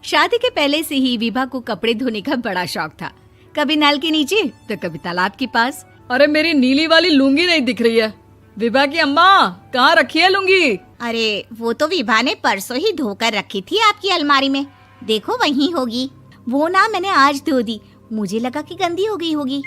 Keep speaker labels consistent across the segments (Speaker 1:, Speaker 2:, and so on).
Speaker 1: शादी के पहले से ही विभा को कपड़े धोने का बड़ा शौक था। कभी नल के नीचे तो कभी तालाब के पास।
Speaker 2: अरे मेरी नीली वाली लुंगी नहीं दिख रही है। विभा की अम्मा, कहाँ रखी है लुंगी?
Speaker 3: अरे वो तो विभा ने परसों ही धोकर रखी थी आपकी अलमारी में, देखो वहीं होगी। वो ना मैंने आज धो दी, मुझे लगा कि गंदी हो गई होगी।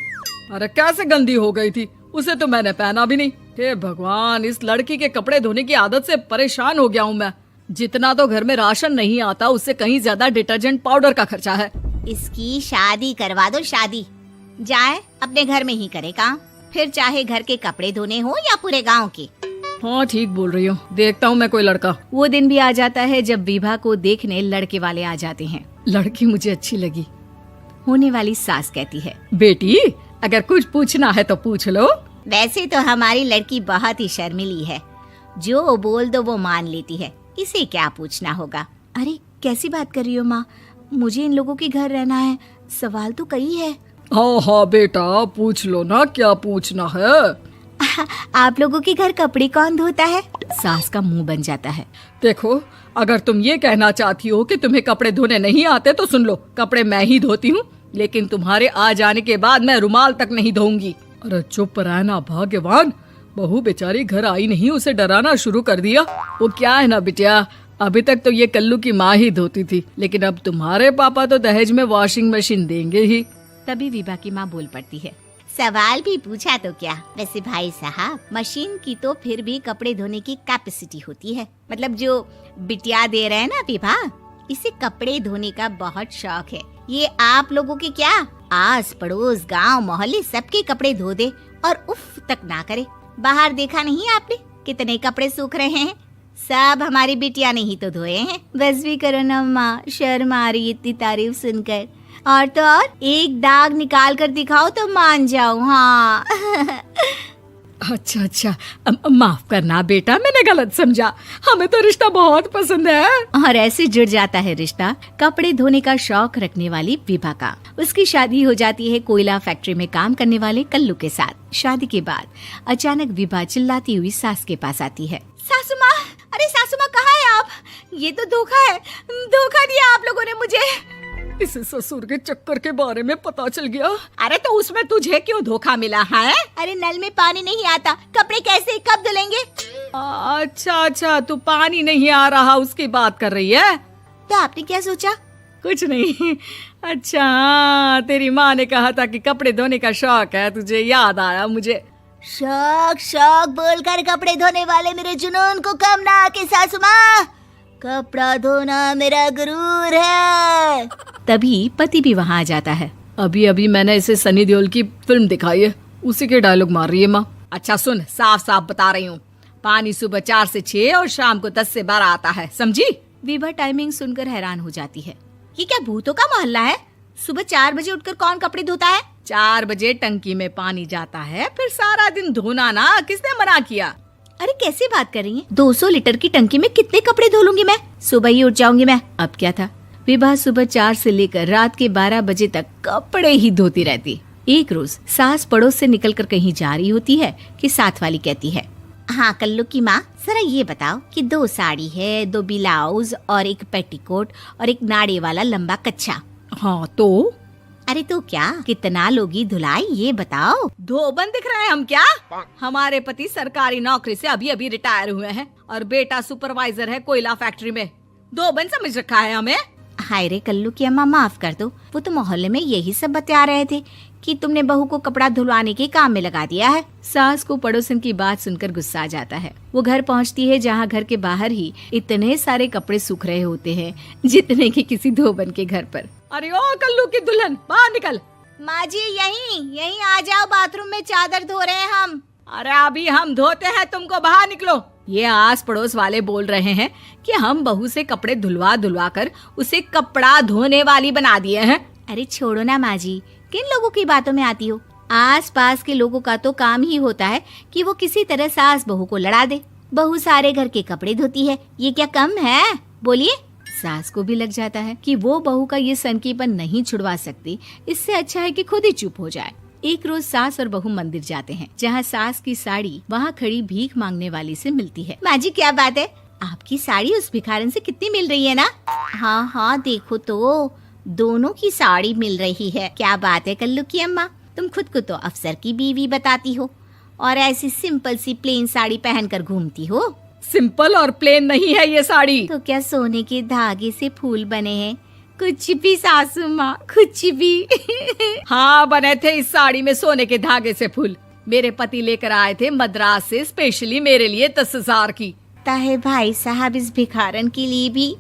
Speaker 2: अरे कैसे गंदी हो गई थी? उसे तो मैंने पहना भी नहीं। हे भगवान, इस लड़की के कपड़े धोने की आदत से परेशान हो गया हूँ मैं। जितना तो घर में राशन नहीं आता, उससे कहीं ज्यादा डिटर्जेंट पाउडर का खर्चा है।
Speaker 3: इसकी शादी करवा दो, शादी। जाए अपने घर में ही करे काम, फिर चाहे घर के कपड़े धोने हो या पूरे गांव के।
Speaker 2: हाँ ठीक बोल रही हूँ, देखता हूँ मैं कोई लड़का।
Speaker 1: वो दिन भी आ जाता है जब विभा को देखने लड़के वाले आ जाते हैं।
Speaker 2: लड़की मुझे अच्छी लगी।
Speaker 1: होने वाली सास कहती है,
Speaker 2: बेटी अगर कुछ पूछना है तो पूछ लो।
Speaker 3: वैसे तो हमारी लड़की बहुत ही शर्मीली है, जो बोल दो वो मान लेती है, इसे क्या पूछना होगा।
Speaker 1: अरे कैसी बात कर रही हो माँ, मुझे इन लोगों के घर रहना है, सवाल तो कई है।
Speaker 2: हाँ हाँ बेटा, पूछ लो ना, क्या पूछना है।
Speaker 1: आप लोगों के घर कपड़े कौन धोता है? सास का मुंह बन जाता है।
Speaker 2: देखो, अगर तुम ये कहना चाहती हो कि तुम्हें कपड़े धोने नहीं आते तो सुन लो, कपड़े मैं ही धोती हूँ, लेकिन तुम्हारे आ जाने के बाद मैं रुमाल तक नहीं धोऊंगी। अरे चुप रहना भाग्यवान, बहू बेचारी घर आई नहीं, उसे डराना शुरू कर दिया। वो क्या है ना बिटिया, अभी तक तो ये कल्लू की माँ ही धोती थी, लेकिन अब तुम्हारे पापा तो दहेज में वॉशिंग मशीन देंगे ही।
Speaker 1: तभी विभा की माँ बोल पड़ती है,
Speaker 3: सवाल भी पूछा तो क्या। वैसे भाई साहब, मशीन की तो फिर भी कपड़े धोने की कैपेसिटी होती है। मतलब जो बिटिया दे रहे हैं ना विभा, इसे कपड़े धोने का बहुत शौक है। ये आप लोगों के क्या, आस पड़ोस गांव मोहल्ले सबके कपड़े धो दे और उफ तक ना करे। बाहर देखा नहीं आपने कितने कपड़े सूख रहे हैं? सब हमारी बिटिया ने ही तो धोए हैं।
Speaker 1: बस भी करो ना माँ, शर्म आ रही इतनी तारीफ सुनकर। और तो और एक दाग निकाल कर दिखाओ तो मान जाओ। हाँ
Speaker 2: अच्छा, माफ करना बेटा, मैंने गलत समझा। हमें तो रिश्ता बहुत पसंद है।
Speaker 1: और ऐसे जुड़ जाता है रिश्ता कपड़े धोने का शौक रखने वाली विभा का। उसकी शादी हो जाती है कोयला फैक्ट्री में काम करने वाले कल्लू के साथ। शादी के बाद अचानक विभा चिल्लाती हुई सास के पास आती है।
Speaker 3: सासू माँ, अरे सासू माँ कहाँ है आप? ये तो धोखा है, धोखा दिया आप लोगों ने मुझे।
Speaker 2: इसे ससुर के चक्कर के बारे में पता चल गया।
Speaker 3: अरे तो उसमें तुझे क्यों धोखा मिला है? अरे नल में पानी नहीं आता, कपड़े कैसे कब धुलेंगे?
Speaker 2: अच्छा, तू पानी नहीं आ रहा उसकी बात कर रही है।
Speaker 3: तो आपने क्या सोचा?
Speaker 2: कुछ नहीं। अच्छा, तेरी माँ ने कहा था कि कपड़े धोने का शौक है तुझे, याद आया मुझे।
Speaker 3: शौक बोलकर कपड़े धोने वाले मेरे जुनून को कम ना आके सासू माँ, कपड़ा धोना मेरा गुरूर है।
Speaker 1: तभी पति भी वहाँ आ जाता है।
Speaker 2: अभी मैंने इसे सनी देओल की फिल्म दिखाई है, उसी के डायलॉग मार रही है माँ। अच्छा सुन, साफ साफ बता रही हूँ, पानी सुबह 4 से 6 और शाम को 10 से 12 आता है, समझी?
Speaker 1: विभा टाइमिंग सुनकर हैरान हो जाती है।
Speaker 3: ये क्या भूतों का मोहल्ला है? सुबह 4 बजे उठकर कौन कपड़े धोता है?
Speaker 2: 4 बजे टंकी में पानी जाता है, फिर सारा दिन धोना ना, किसने मना किया?
Speaker 1: अरे कैसी बात कर रही हैं? 200 लीटर की टंकी में कितने कपड़े धो लूंगी मैं? सुबह ही उठ जाऊंगी मैं। अब क्या था, विभा सुबह 4 से लेकर रात के 12 बजे तक कपड़े ही धोती रहती। एक रोज सास पड़ोस से निकलकर कहीं जा रही होती है कि साथ वाली कहती है,
Speaker 3: हाँ कल्लू की माँ, जरा ये बताओ कि 2 साड़ी है, 2 ब्लाउज और एक पेटीकोट और एक नाड़े वाला लंबा कच्छा।
Speaker 2: हाँ तो?
Speaker 3: अरे तो क्या, कितना लोगी धुलाई ये बताओ।
Speaker 2: धोबन दिख रहे हैं हम क्या? हमारे पति सरकारी नौकरी से अभी रिटायर हुए हैं और बेटा सुपरवाइजर है कोयला फैक्ट्री में। धोबन समझ रखा है हमें?
Speaker 3: हाय रे कल्लू की अम्मा, माफ कर दो, वो तो मोहल्ले में यही सब बता रहे थे कि तुमने बहू को कपड़ा धुलवाने के काम में लगा दिया है।
Speaker 1: सास को पड़ोसन की बात सुनकर गुस्सा आ जाता है। वो घर पहुंचती है जहां घर के बाहर ही इतने सारे कपड़े सूख रहे होते हैं जितने कि किसी धोबन के घर पर।
Speaker 2: अरे ओ कल्लू की दुल्हन, बाहर निकल।
Speaker 3: माँ जी यहीं आ जाओ, बाथरूम में चादर धो रहे हैं हम।
Speaker 2: अरे अभी हम धोते हैं, तुमको बाहर निकलो। ये आस पड़ोस वाले बोल रहे हैं कि हम बहू से कपड़े धुलवा कर उसे कपड़ा धोने वाली बना दिए हैं।
Speaker 1: अरे छोड़ो ना माँ जी, किन लोगों की बातों में आती हो? आस पास के लोगों का तो काम ही होता है कि वो किसी तरह सास बहू को लड़ा दे। बहू सारे घर के कपड़े धोती है, ये क्या कम है? बोलिए। सास को भी लग जाता है कि वो बहू का ये सनकीपन नहीं छुड़वा सकती, इससे अच्छा है कि खुद ही चुप हो जाए। एक रोज सास और बहू मंदिर जाते हैं, जहाँ सास की साड़ी वहाँ खड़ी भीख मांगने वाली से मिलती है।
Speaker 3: माँ जी क्या बात है, आपकी साड़ी उस भिखारन से कितनी मिल रही है ना? हाँ हाँ, देखो तो दोनों की साड़ी मिल रही है। क्या बात है कल्लू की अम्मा, तुम खुद को तो अफसर की बीवी बताती हो और ऐसी सिंपल सी प्लेन साड़ी पहनकर घूमती हो।
Speaker 2: सिंपल और प्लेन नहीं है ये साड़ी।
Speaker 3: तो क्या सोने के धागे से फूल बने हैं? कुछ भी सासू माँ, कुछ भी।
Speaker 2: हाँ, बने थे इस साड़ी में सोने के धागे से फूल। मेरे पति लेकर आए थे मद्रास से स्पेशली मेरे लिए 10,000 की।
Speaker 3: ताहे भाई साहब इस भिखारन के लिए भी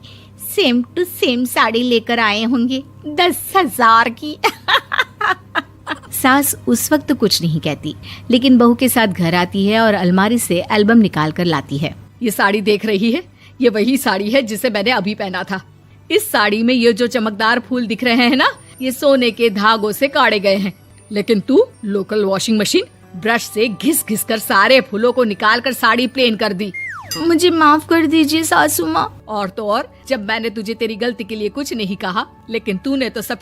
Speaker 3: सेम टू सेम साड़ी लेकर आए होंगे 10,000 की।
Speaker 1: सास उस वक्त तो कुछ नहीं कहती, लेकिन बहू के साथ घर आती है और अलमारी से एल्बम निकाल कर लाती है।
Speaker 2: ये साड़ी देख रही है, ये वही साड़ी है जिसे मैंने अभी पहना था। इस साड़ी में ये जो चमकदार फूल दिख रहे हैं ना, ये सोने के धागों से काटे गए हैं। लेकिन तू लोकल वॉशिंग मशीन ब्रश से घिस घिस कर सारे फूलों को निकाल कर साड़ी प्लेन कर दी।
Speaker 1: मुझे माफ कर दीजिए सासू माँ।
Speaker 2: और तो और, जब मैंने तुझे तेरी गलती के लिए कुछ नहीं कहा, लेकिन तूने तो सब